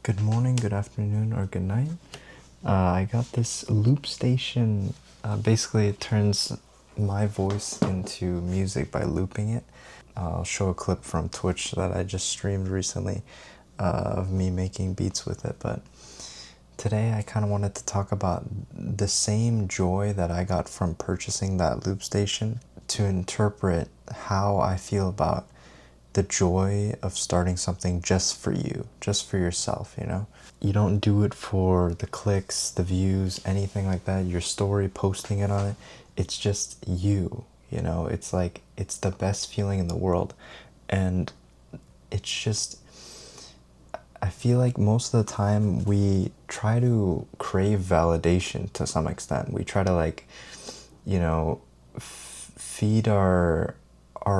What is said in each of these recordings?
Good morning, good afternoon, or good night. I got this loop station. Basically, it turns my voice into music by looping it. I'll show a clip from Twitch that I just streamed recently of me making beats with it. But today, I kind of wanted to talk about the same joy that I got from purchasing that loop station to interpret how I feel about the joy of starting something just for you, just for yourself, you know? You don't do it for the clicks, the views, anything like that, your story, posting it on it. It's just you, you know? It's like, it's the best feeling in the world. And it's just, I feel like most of the time we try to crave validation to some extent. We try to feed our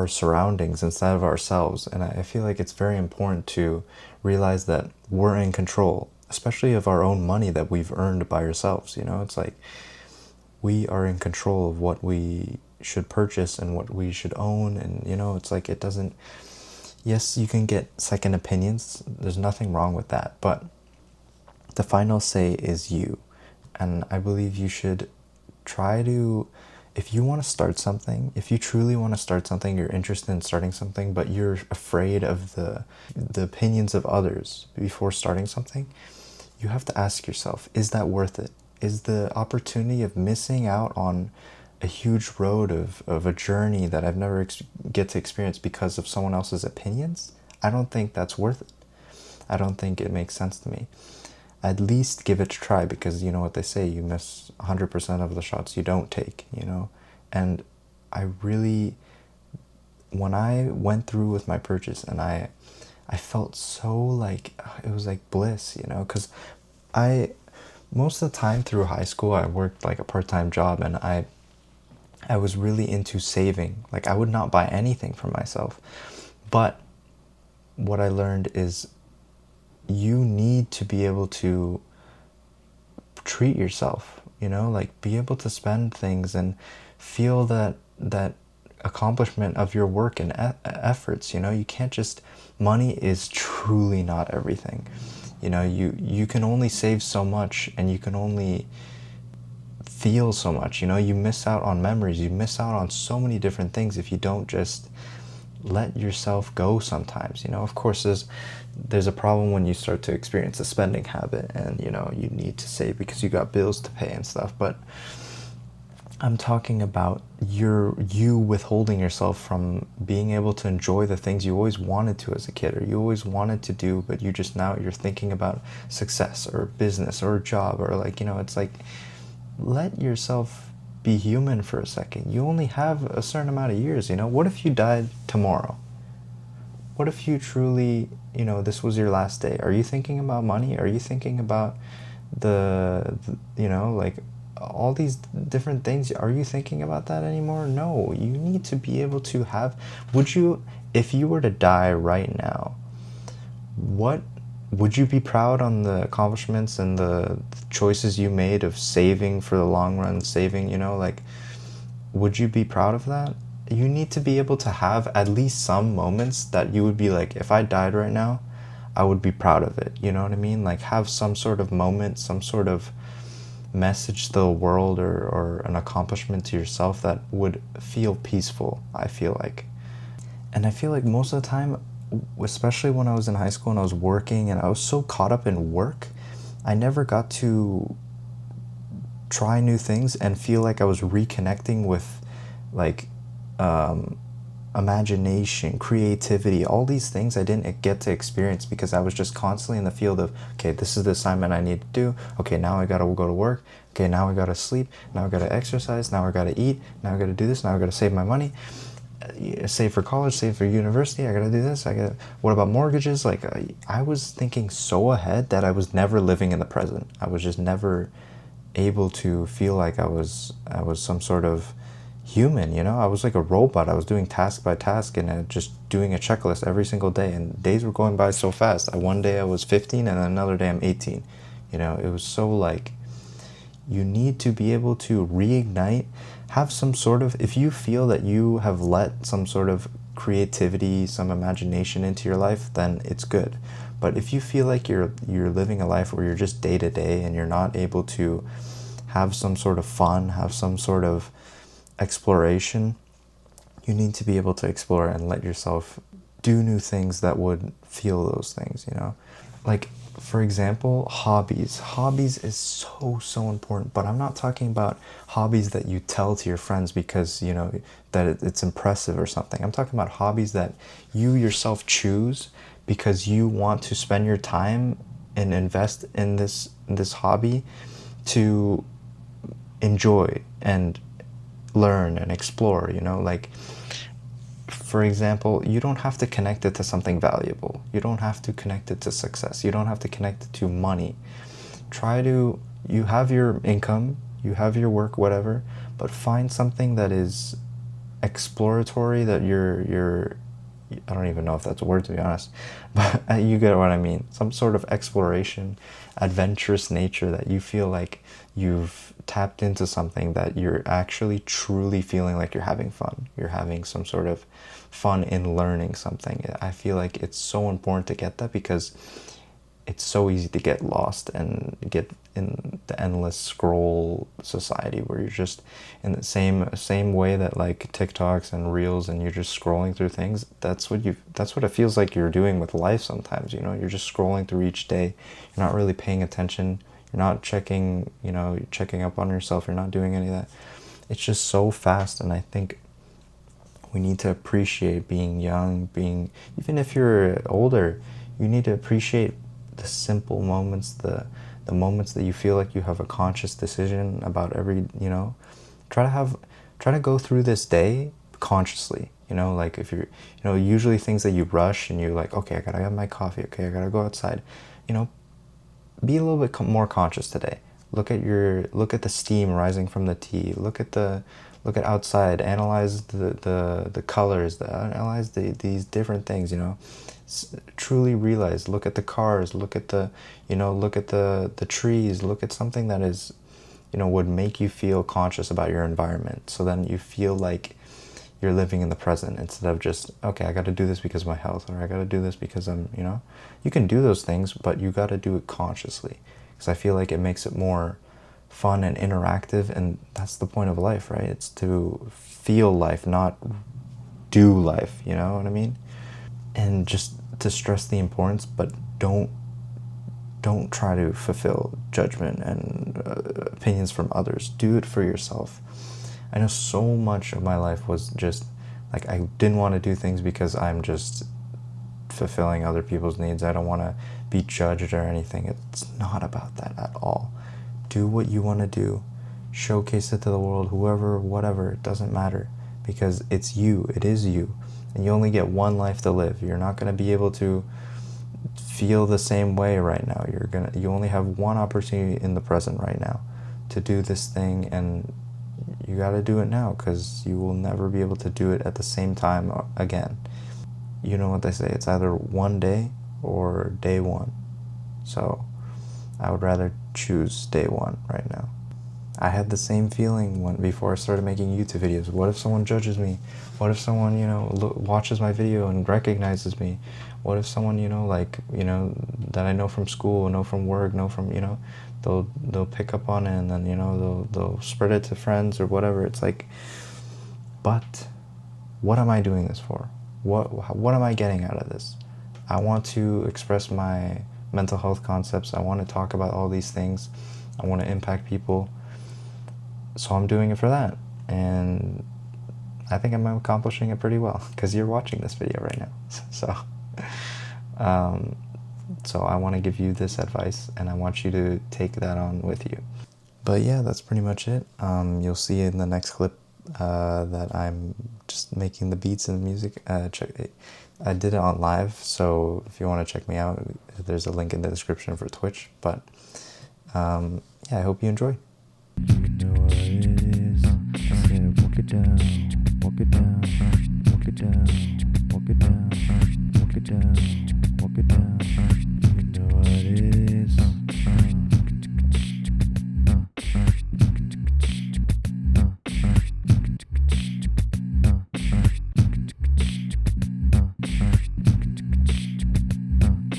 surroundings instead of ourselves. And I feel like it's very important to realize that we're in control, especially of our own money that we've earned by ourselves. You know, it's like we are in control of what we should purchase and what we should own. And, you know, it's like it doesn't, yes, you can get second opinions. There's nothing wrong with that. But the final say is you. And I believe you should try to, if you want to start something, if you truly want to start something, you're interested in starting something, but you're afraid of the opinions of others before starting something, you have to ask yourself, is that worth it? Is the opportunity of missing out on a huge road of a journey that I've never get to experience because of someone else's opinions? I don't think that's worth it. I don't think it makes sense to me. At least give it a try, because you know what they say, you miss 100% of the shots you don't take, you know? And I really, when I went through with my purchase, and I felt so like, it was like bliss, you know? Because most of the time through high school, I worked like a part-time job, and I was really into saving. Like, I would not buy anything for myself. But what I learned is you need to be able to treat yourself, you know, like be able to spend things and feel that accomplishment of your work and efforts. You know, you can't just, money is truly not everything. You know, you can only save so much, and you can only feel so much. You know, you miss out on memories, you miss out on so many different things if you don't just let yourself go sometimes. You know, of course there's a problem when you start to experience a spending habit, and you know, you need to save because you got bills to pay and stuff. But I'm talking about you withholding yourself from being able to enjoy the things you always wanted to as a kid, or you always wanted to do, but you just, now you're thinking about success or business or a job, or like, you know, it's like, let yourself be human for a second. You only have a certain amount of years, you know? What if you died tomorrow? What if you truly, you know, this was your last day? Are you thinking about money? Are you thinking about the you know, like all these different things? Are you thinking about that anymore? No, you need to be able to have, would you, if you were to die right now, what would you be proud on the accomplishments and the choices you made of saving for the long run, saving, you know, like, would you be proud of that? You need to be able to have at least some moments that you would be like, if I died right now, I would be proud of it. You know what I mean? Like, have some sort of moment, some sort of message to the world, or an accomplishment to yourself that would feel peaceful, I feel like. And I feel like most of the time, especially when I was in high school and I was working and I was so caught up in work, I never got to try new things and feel like I was reconnecting with like imagination, creativity, all these things I didn't get to experience because I was just constantly in the field of, okay, this is the assignment I need to do. Okay, now I gotta go to work. Okay, now I gotta sleep. Now I gotta exercise. Now I gotta eat. Now I gotta do this. Now I gotta save my money. Save for college, save for university, I gotta do this, what about mortgages? Like, I was thinking so ahead that I was never living in the present. I was just never able to feel like I was some sort of human, you know? I was like a robot. I was doing task by task and just doing a checklist every single day, and days were going by so fast. One day I was 15 and another day I'm 18. You know, it was so like, you need to be able to reignite, have some sort of, if you feel that you have let some sort of creativity, some imagination into your life, then it's good. But if you feel like you're living a life where you're just day to day and you're not able to have some sort of fun, have some sort of exploration, you need to be able to explore and let yourself do new things that would feel those things, you know? Like, for example, hobbies. Hobbies is so important, but I'm not talking about hobbies that you tell to your friends because, you know, that it's impressive or something. I'm talking about hobbies that you yourself choose because you want to spend your time and invest in this hobby to enjoy and learn and explore, you know? Like, for example, you don't have to connect it to something valuable. You don't have to connect it to success. You don't have to connect it to money. You have your income, you have your work, whatever, but find something that is exploratory, that you're I don't even know if that's a word, to be honest, but you get what I mean. Some sort of exploration, adventurous nature that you feel like you've tapped into something that you're actually truly feeling like you're having fun. You're having some sort of fun in learning something. I feel like it's so important to get that because it's so easy to get lost and get in the endless scroll society where you're just in the same way that like TikToks and Reels and you're just scrolling through things. That's what it feels like you're doing with life sometimes, you know. You're just scrolling through each day. You're not really paying attention. You're not checking, you know, you're checking up on yourself. You're not doing any of that. It's just so fast, and I think we need to appreciate being young, even if you're older, you need to appreciate the simple moments, the moments that you feel like you have a conscious decision about every, you know. Try to go through this day consciously, you know, like if you're, you know, usually things that you rush and you're like, okay, I gotta have my coffee, okay, I gotta go outside, you know, be a little bit more conscious today. Look at the steam rising from the tea. Look at outside. Analyze the colors. Analyze these different things. You know, truly realize. Look at the cars. Look at the trees. Look at something that is, you know, would make you feel conscious about your environment. So then you feel like you're living in the present instead of just, okay, I got to do this because of my health, or I got to do this because I'm, you know. You can do those things, but you got to do it consciously, because I feel like it makes it more fun and interactive, and that's the point of life, right? It's to feel life, not do life, you know what I mean? And just to stress the importance, but don't try to fulfill judgment and opinions from others. Do it for yourself. I know so much of my life was just like, I didn't want to do things because I'm just fulfilling other people's needs. I don't want to be judged or anything. It's not about that at all. Do what you want to do. Showcase it to the world, whoever, whatever, it doesn't matter, because it's you. It is you. And you only get one life to live. You're not going to be able to feel the same way right now. You only have one opportunity in the present right now to do this thing, and you got to do it now, because you will never be able to do it at the same time again. You know what they say, it's either one day or day one. So I would rather choose day one right now. I had the same feeling before I started making YouTube videos. What if someone judges me? What if someone, you know, watches my video and recognizes me? What if someone, you know, like, you know, that I know from school, know from work, know from, you know, they'll pick up on it, and then, you know, they'll spread it to friends or whatever. It's like, but what am I doing this for? What am I getting out of this? I want to express my mental health concepts. I want to talk about all these things. I want to impact people. So I'm doing it for that. And I think I'm accomplishing it pretty well, because you're watching this video right now. So I want to give you this advice, and I want you to take that on with you. But yeah, that's pretty much it. You'll see in the next clip that I'm just making the beats and the music. I did it on live, so if you want to check me out, there's a link in the description for Twitch. But yeah, I hope you enjoy. You know what it is. I said walk it down, walk it down, walk it down, walk it down, walk it down, walk it down. You know what it is.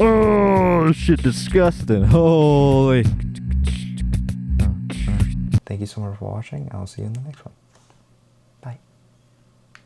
Oh! shit disgusting. Holy. Thank you so much for watching. I'll see you in the next one.